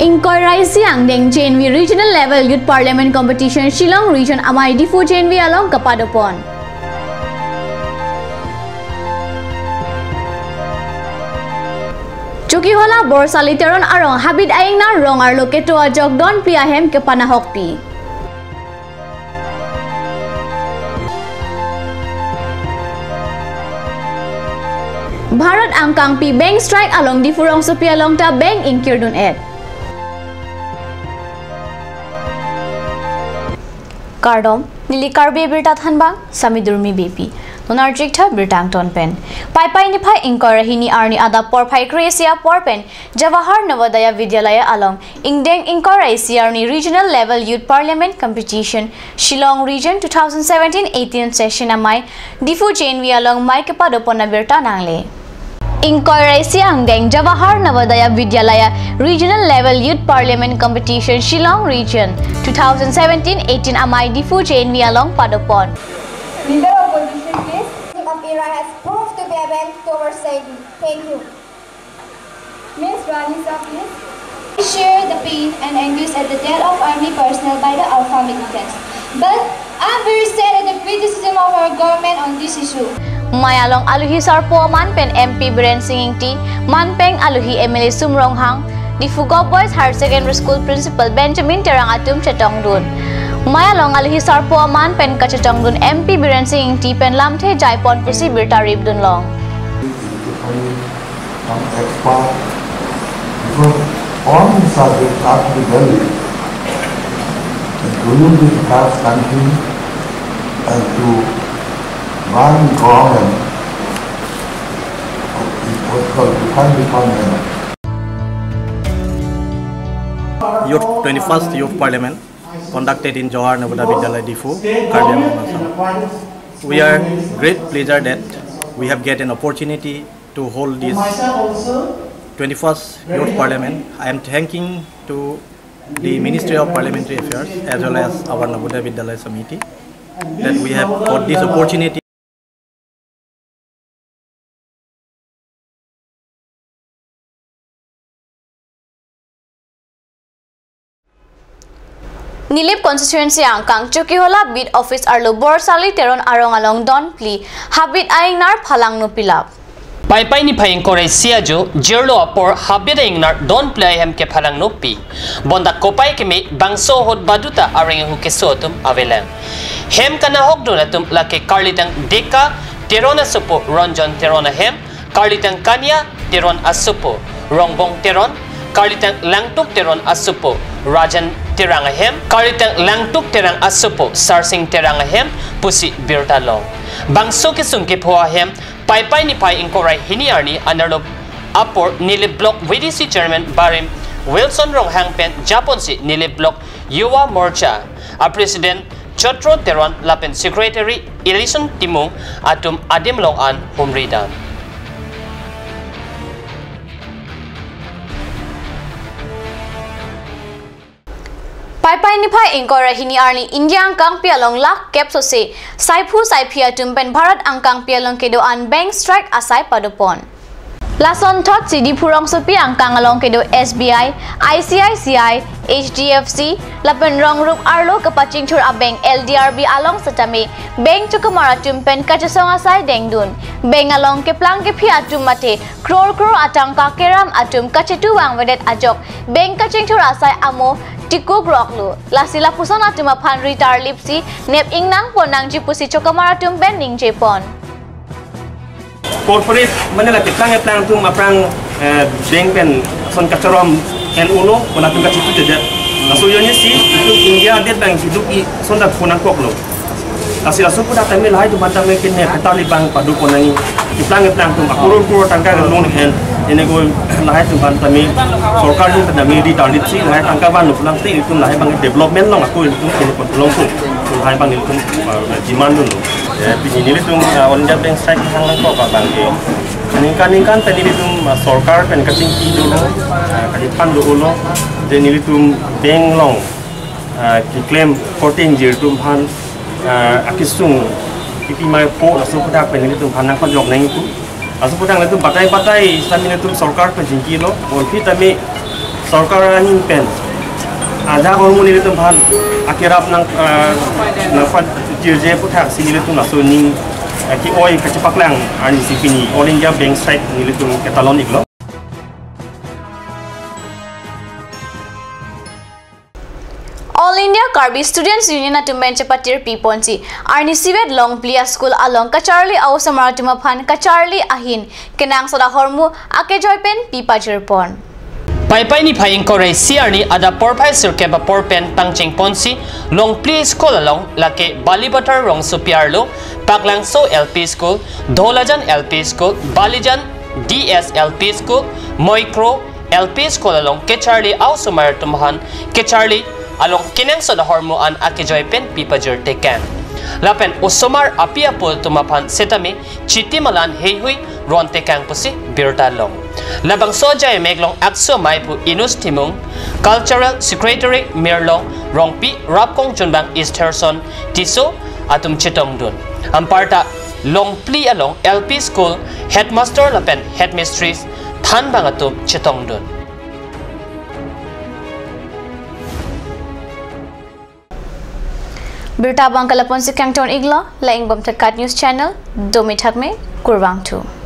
Inquiry siang deng JNV Regional Level Youth Parliament Competition Shillong Region amai difu JNV along kapadopon. Chuki hola borsali teron arong habit aing na rong arlo ketua jogdon pliahem ke panahokpi. Bharat angkang pi bank strike along difurong supi along ta bank inkir dun ed. Kardom nili karbe birta thanbang samidurmi bepi nonar jikta birtang ton pen pai ni phai inquiry hini arni ada por phai kresia por pen Jawahar Navodaya Vidyalaya along ingdeng inquiry siarni regional level youth parliament competition Shillong region 2017-18 session amai difu JNV along mai kepadopona birta nangle. Inquiry siang deng Jawahar Navodaya Vidyalaya Regional Level Youth Parliament Competition Shillong Region 2017-18 amai difu JNV along padopon. Leader opposition case of era has proved to be a bent towards safety. Thank you. Ms. Ranisa, please. Share the pain and anguish at the death of army personnel by the Alpha militants. But I'm very sad at the criticism of our government on this issue. Mayalong aluhi sarpo manpen MP Biren Singing T, manpeng aluhi MLA Sumrong Hang, Difugo Boys Higher Secondary School Principal Benjamin Terangatum Chetongdun. Mayalong aluhi sarpo manpen kachetongdun MP Biren Singing T pen lamthe jaipon pusi birta ribdun long. All subjects have to be valued, including the class country, and to run government Youth 21st Youth Parliament conducted in Jawahar Navodaya Vidyalaya Difu, Karbi Angan. We are great pleasure that we have get an opportunity to hold this 21st Youth Parliament. I am thanking to the Ministry of Parliamentary Affairs as well as our Navodaya Vidyalaya Samiti that we have got this opportunity. Nilip constituency angkang Chukihola bid office arlo borsali teron arong along don pli habit aing nar phalang no pilap. Pai ni phaing kore siajo jerlo apor habit aing nar don play hem ke phalang no pi. Bonda kopai ke me bangso hot baduta areng hu ke sotum avelang. Hem kana hok do natum lake karlitang deka terona supo ronjon terona hem karlitang kanya teron asupo rongbong teron karlitang langtuk teron asupo rajan terang hem karlitang langtuk terang asupo sarsing terang hem pusi birtalong bangso ke sungke phoa hem pai ni pai inkorai hiniarni anarlo apor nile block VDC chairman barim Wilson Ronghang pen Japon si nile block Yuwa Morcha a president Chotro teron lapen secretary Elison Timung atum adim long an humridan. Pai ni phai inquiry hini arni India angkang pialong lak capso se saipu saipia tumpen Bharat angkang pialong kedo an bank strike asai padopon. Lason thot CD Purong Sopi angkang along kedo SBI, ICICI, HDFC, lapen rong rup arlo kapaching thur a bank LDRB along satame, bank chukamara tumpen kachasong asai dengdun, bank along ke plang ke phi atum mate, crore atangka keram atum kachetu wang vedet ajok, bank kaching thur asai amo Tiku Groklu, lasila pusana tuma pan ritar lipsi, nep ingnang ponang jipusi chokamara tumpen ning jepon. Corporate mana lah plang tu maprang bank pen son kacarom N1 mana tu kacitu jadi. Lasoyonya sih itu India dia bank hidup i son dah punang kok lo. Kasih lasu pun dah tamil hai tu bantang mungkin ni petali bank padu punangi plang tu kurur tangka loan hand ini go lahai tu bantang mi sorkar ni pada mi di target sih lahai tangka ban lu pulang sih itu lahai bang development long aku itu ini pun long tu lahai bang itu demand dulu. Begini tu orang jam bank strike hangan kok bang ke. Ningkan tadi itu sorkar pen kacing dulu, kadipan dulu. Dan ini tu bank long claim 14 year tu han akisung kiti mai po lasu pada pen ini tu hanang kon jok nang itu. Lasu pada itu batai sambil itu sorkar pen jingki lo. Or kita mi sarkar hin pen ada hormon ini tu bahan akhirap nang nafat jirje putak sini tu nasu ni ki oi kecepak lang ani sipini All India Bank Strike ni tu ketalon iklo. All India Karbi Students Union at Menchapatir Piponsi, Arni Sivet Long Plia School along Kacharli Ausamaratuma Pan, Kacharli Ahin, Kenang Soda Hormu, Akejoypen, Pipa Jirpon. Pai ni phai ingkore siarni ada porpai surke ba porpen tangching ponsi long play school along lake balibatar rong supiarlo paklangso LP school Dholajan LP school Balijan DS LP school Moikro LP school along Kecharli Ausumar Tumhan Kecharli along Kinangso da hormo an Akejoy pen pipajur tekan lapen usumar apiapul tumapan setami chitimalan heihui ron tekang pusi birtalong labang soja meglong akso maipu inus timung cultural secretary mirlong rongpi rapkong chunbang easterson tiso atum chitong dun amparta long pli along LP school headmaster lapen headmistress than bang atum chitong dun. Berita bang kalapon si Kangton Igla, laing bam tekat news channel, Domi Thakme, Kurwang 2.